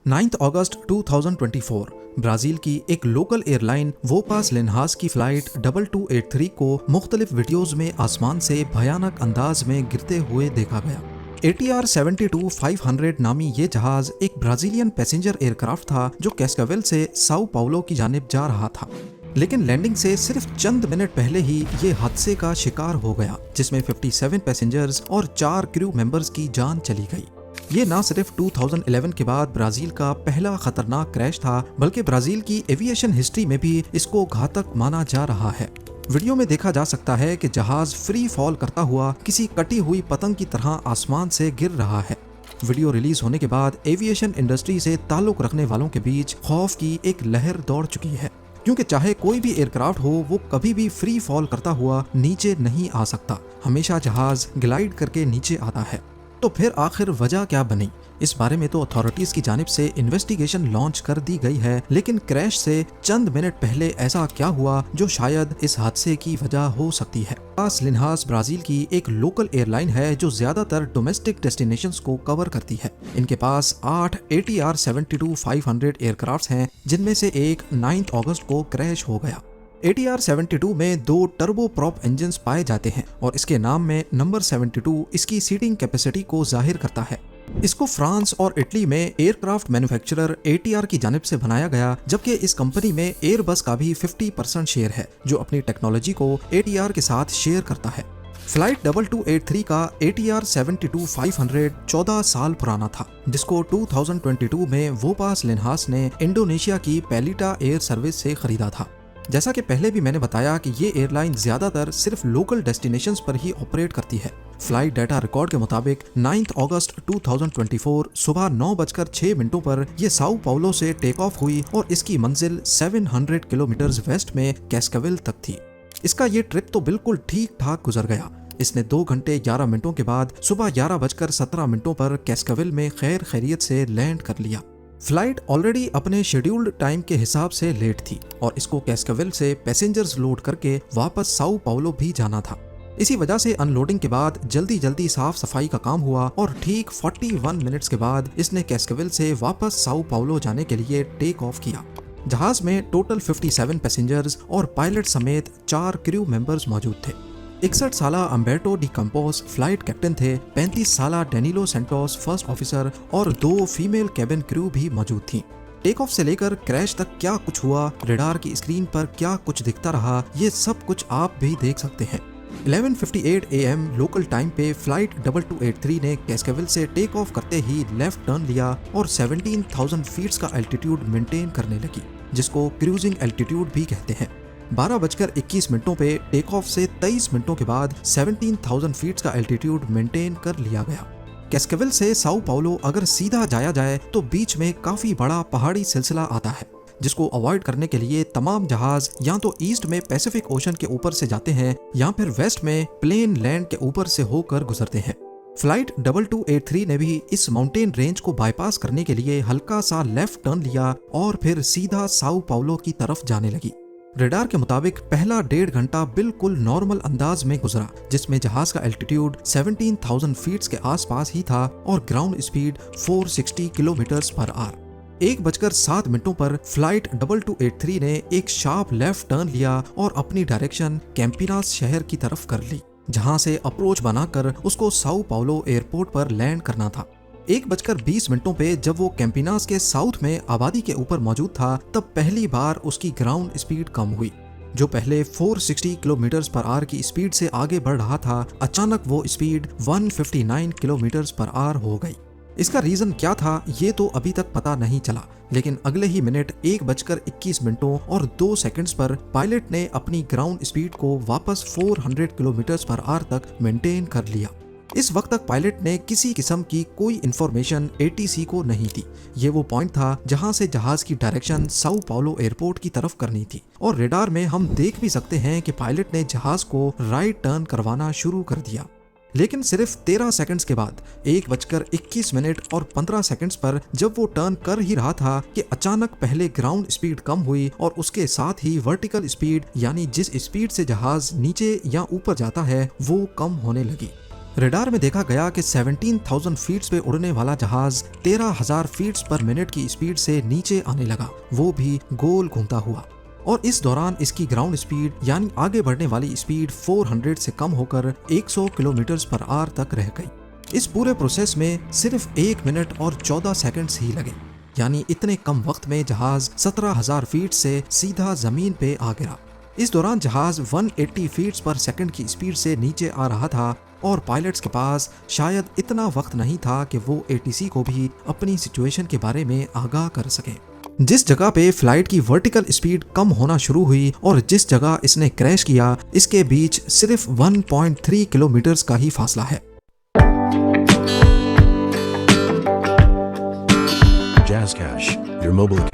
9 अगस्त 2024 Brazil की एक local airline वोपास लिन्हास की फ्लाइट 2283 को मुख्तलिफ वीडियोज में आसमान से भयानक अंदाज में गिरते हुए देखा गया। ATR 72-500 नामी ये जहाज एक ब्राजीलियन पैसेंजर एयरक्राफ्ट था जो कैस्कावेल से साओ पाउलो की जानिब जा रहा था, लेकिन लैंडिंग से सिर्फ चंद मिनट पहले ही ये हादसे का शिकार हो गया, जिसमें 57 पैसेंजर्स और 4 क्रू मेंबर्स की जान चली गई। ये ना सिर्फ 2011 के बाद ब्राजील का पहला खतरनाक क्रैश था, बल्कि ब्राजील की एविएशन हिस्ट्री में भी इसको घातक माना जा रहा है। वीडियो में देखा जा सकता है कि जहाज फ्री फॉल करता हुआ किसी कटी हुई पतंग की तरह आसमान से गिर रहा है। वीडियो रिलीज होने के बाद एविएशन इंडस्ट्री से ताल्लुक रखने वालों के बीच खौफ की एक लहर दौड़ चुकी है, क्योंकि चाहे कोई भी एयरक्राफ्ट हो, वो कभी भी फ्री फॉल करता हुआ नीचे नहीं आ सकता। हमेशा जहाज ग्लाइड करके नीचे आता है। तो फिर आखिर वजह क्या बनी? इस बारे में तो अथॉरिटीज की जानिब से इन्वेस्टिगेशन लॉन्च कर दी गई है, लेकिन क्रैश से चंद मिनट पहले ऐसा क्या हुआ जो शायद इस हादसे की वजह हो सकती है। वोपास लिन्हास ब्राजील की एक लोकल एयरलाइन है जो ज्यादातर डोमेस्टिक डेस्टिनेशंस को कवर करती है। इनके पास 8 ATR 72-500 एयरक्राफ्ट हैं, जिनमें से एक 9 अगस्त को क्रैश हो गया। ATR 72 में 2 टर्बो प्रॉप इंजन्स पाए जाते हैं और इसके नाम में नंबर 72 इसकी सीटिंग कैपेसिटी को जाहिर करता है। इसको फ्रांस और इटली में एयरक्राफ्ट मैन्युफैक्चरर ATR की जानिब से बनाया गया, जबकि इस कंपनी में एयरबस का भी 50% शेयर है, जो अपनी टेक्नोलॉजी को ATR के साथ शेयर करता है। फ्लाइट 2283 का ATR 72-500 14 साल पुराना था, जिसको 2022 में वोपास लिन्हास ने इंडोनेशिया की पेलिटा एयर सर्विस से खरीदा था। जैसा कि पहले भी मैंने बताया कि ये एयरलाइन ज्यादातर सिर्फ लोकल डेस्टिनेशंस पर ही ऑपरेट करती है। फ्लाइट डाटा रिकॉर्ड के मुताबिक 9 अगस्त 2024 सुबह 9:06 पर यह साओ पाउलो से टेक ऑफ हुई और इसकी मंजिल 700 किलोमीटर वेस्ट में कैस्कावेल तक थी। इसका ये ट्रिप तो बिल्कुल ठीक ठाक गुजर गया। इसने 2 घंटे 11 मिनटों के बाद सुबह 11:17 पर कैस्कावेल में खैर खैरियत से लैंड कर लिया। फ्लाइट ऑलरेडी अपने शेड्यूल्ड टाइम के हिसाब से लेट थी और इसको कैस्कावेल से पैसेंजर्स लोड करके वापस साओ पाउलो भी जाना था। इसी वजह से अनलोडिंग के बाद जल्दी जल्दी साफ सफाई का काम हुआ और ठीक 41 मिनट्स के बाद इसने कैस्कावेल से वापस साओ पाउलो जाने के लिए टेक ऑफ किया। जहाज में टोटल 57 पैसेंजर्स और पायलट समेत 4 क्रू मेंबर्स मौजूद थे। 61 साला Umberto D Campos flight captain थे। 35 साला डेनिलो सेंटोस फर्स्ट ऑफिसर और 2 फीमेल कैबिन क्रू भी मौजूद थी। टेक ऑफ से लेकर क्रैश तक क्या कुछ हुआ, रडार की स्क्रीन पर क्या कुछ दिखता रहा, ये सब कुछ आप भी देख सकते हैं। 11:58 AM लोकल टाइम पे फ्लाइट 2283 ने कैस्कावेल से टेक ऑफ करते ही लेफ्ट टर्न लिया और 17,000 फीट्स का एल्टीट्यूड मेंटेन करने लगी, जिसको क्रूजिंग एल्टीट्यूड भी कहते हैं। 12:21 पे टेक ऑफ से 23 मिनटों के बाद 17,000 फीट्स का एल्टीट्यूड मेंटेन कर लिया गया। कैस्कावेल से साओ पाउलो अगर सीधा जाया जाए तो बीच में काफी बड़ा पहाड़ी सिलसिला आता है, जिसको अवॉइड करने के लिए तमाम जहाज या तो ईस्ट में पैसिफिक ओशन के ऊपर से जाते हैं या फिर वेस्ट में प्लेन लैंड के ऊपर से होकर गुजरते हैं। फ्लाइट 2283 ने भी इस माउंटेन रेंज को बाईपास करने के लिए हल्का सा लेफ्ट टर्न लिया और फिर सीधा साओ पाउलो की तरफ जाने लगी। रडार के मुताबिक पहला 1.5 घंटा बिल्कुल नॉर्मल अंदाज में गुजरा, जिसमें जहाज का एल्टीट्यूड 17,000 फीट्स के आसपास ही था और ground speed 460 kilometre per hour. 1:07 पर फ्लाइट 2283 ने एक शार्प लेफ्ट टर्न लिया और अपनी डायरेक्शन कैंपिनास शहर की तरफ कर ली, जहां से अप्रोच बनाकर उसको साओ पाउलो एयरपोर्ट पर लैंड करना था। 1:20 पे जब वो कैंपिनास के साउथ में आबादी के ऊपर मौजूद था, तब पहली बार उसकी ग्राउंड स्पीड कम हुई। जो पहले 460 किलोमीटर पर आवर की स्पीड से आगे बढ़ रहा था, अचानक वो स्पीड 159 किलोमीटर पर आवर हो गई। इसका रीजन क्या था ये तो अभी तक पता नहीं चला, लेकिन अगले ही मिनट 1:21 और 2 सेकंड्स पर पायलट ने अपनी ग्राउंड स्पीड को वापस 400 किलोमीटर पर आवर तक मेंटेन कर लिया। इस वक्त तक पायलट ने किसी किस्म की कोई इंफॉर्मेशन ATC को नहीं दी। ये वो पॉइंट था जहां से जहाज की डायरेक्शन साओ पाउलो एयरपोर्ट की तरफ करनी थी और रडार में हम देख भी सकते हैं कि पायलट ने जहाज को राइट टर्न करवाना शुरू कर दिया। लेकिन सिर्फ 13 सेकंड्स के बाद 1:21 और 15 सेकंड्स पर जब वो टर्न कर ही रहा था कि अचानक पहले ग्राउंड स्पीड कम हुई और उसके साथ ही वर्टिकल स्पीड, यानी जिस स्पीड से जहाज नीचे या ऊपर जाता है, वो कम होने लगी। रेडार में देखा गया कि 17,000 फीट पे उड़ने वाला जहाज 13,000 फीट पर मिनट की स्पीड से नीचे आने लगा, वो भी गोल घूमता हुआ। और इस दौरान इसकी ग्राउंड स्पीड यानी आगे बढ़ने वाली स्पीड 400 से कम होकर 100 किलोमीटर पर आवर तक रह गई। इस पूरे प्रोसेस में सिर्फ 1 मिनट और 14 सेकंड्स ही लगे, यानी इतने कम वक्त में जहाज 17,000 फीट से सीधा जमीन पे आ गिरा। इस दौरान जहाज 180 फीट पर सेकंड की स्पीड से नीचे आ रहा था और पायलट्स के पास शायद इतना वक्त नहीं था कि वो ATC को भी अपनी सिचुएशन के बारे में आगाह कर सकें। जिस जगह पे फ्लाइट की वर्टिकल स्पीड कम होना शुरू हुई और जिस जगह इसने क्रैश किया, इसके बीच सिर्फ 1.3 किलोमीटर का ही फासला है। JazzCash, your mobile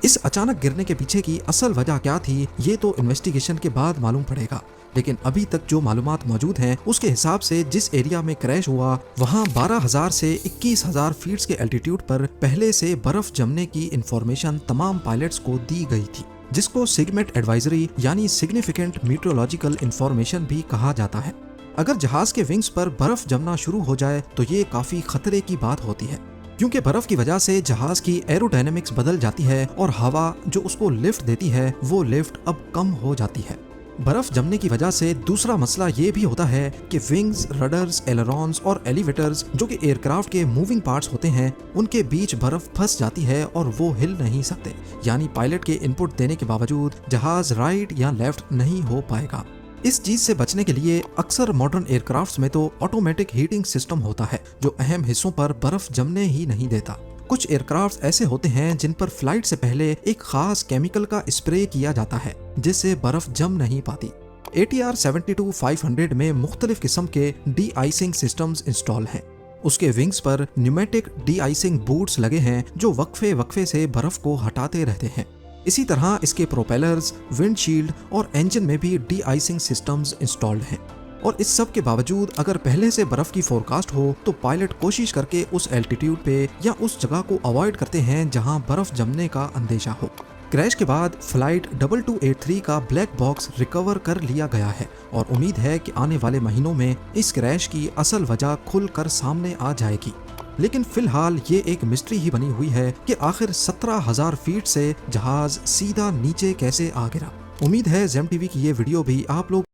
इस अचानक गिरने के पीछे की असल वजह क्या थी, ये तो इन्वेस्टिगेशन के बाद मालूम पड़ेगा। लेकिन अभी तक जो मालूमात मौजूद हैं उसके हिसाब से जिस एरिया में क्रैश हुआ वहाँ 12,000 से 21,000 फीट के एल्टीट्यूड पर पहले से बर्फ जमने की इंफॉर्मेशन तमाम पायलट्स को दी गई थी, जिसको सिगमेंट एडवाइजरी यानी सिग्निफिकेंट मीटरोलॉजिकल इंफॉर्मेशन भी कहा जाता है। अगर जहाज के विंग्स पर बर्फ जमना शुरू हो जाए तो ये काफी खतरे की बात होती है, क्योंकि बर्फ की वजह से जहाज की एरोडायनेमिक्स बदल जाती है और हवा जो उसको लिफ्ट देती है वो लिफ्ट अब कम हो जाती है। बर्फ जमने की वजह से दूसरा मसला ये भी होता है कि विंग्स, रडर्स, एलरॉन्स और एलिवेटर्स जो कि एयरक्राफ्ट के मूविंग पार्ट्स होते हैं, उनके बीच बर्फ फंस जाती है और वो हिल नहीं सकते, यानी पायलट के इनपुट देने के बावजूद जहाज राइट या लेफ्ट नहीं हो पाएगा। इस चीज से बचने के लिए अक्सर मॉडर्न एयरक्राफ्ट्स में तो ऑटोमेटिक हीटिंग सिस्टम होता है जो अहम हिस्सों पर बर्फ जमने ही नहीं देता। कुछ एयरक्राफ्ट्स ऐसे होते हैं जिन पर फ्लाइट से पहले एक खास केमिकल का स्प्रे किया जाता है जिससे बर्फ जम नहीं पाती। ATR 72-500 में मुख्तलिफ किस्म के डी आइसिंग सिस्टम्स इंस्टॉल हैं। उसके विंग्स पर न्यूमेटिक डी आइसिंग बूट्स लगे हैं जो वक्फे से बर्फ को हटाते रहते हैं। इसी तरह इसके प्रोपेलर्स, विंडशील्ड और इंजन में भी डी आइसिंग सिस्टम्स इंस्टॉल्ड हैं। और इस सब के बावजूद अगर पहले से बर्फ की फोरकास्ट हो तो पायलट कोशिश करके उस एल्टीट्यूड पे या उस जगह को अवॉइड करते हैं जहां बर्फ जमने का अंदेशा हो। क्रैश के बाद फ्लाइट 2283 का ब्लैक बॉक्स रिकवर कर लिया गया है और उम्मीद है कि आने वाले महीनों में इस क्रैश की असल वजह खुलकर सामने आ जाएगी। लेकिन फिलहाल ये एक मिस्ट्री ही बनी हुई है कि आखिर 17,000 फीट से जहाज सीधा नीचे कैसे आ गिरा। उम्मीद है ज़ेम टीवी की ये वीडियो भी आप लोग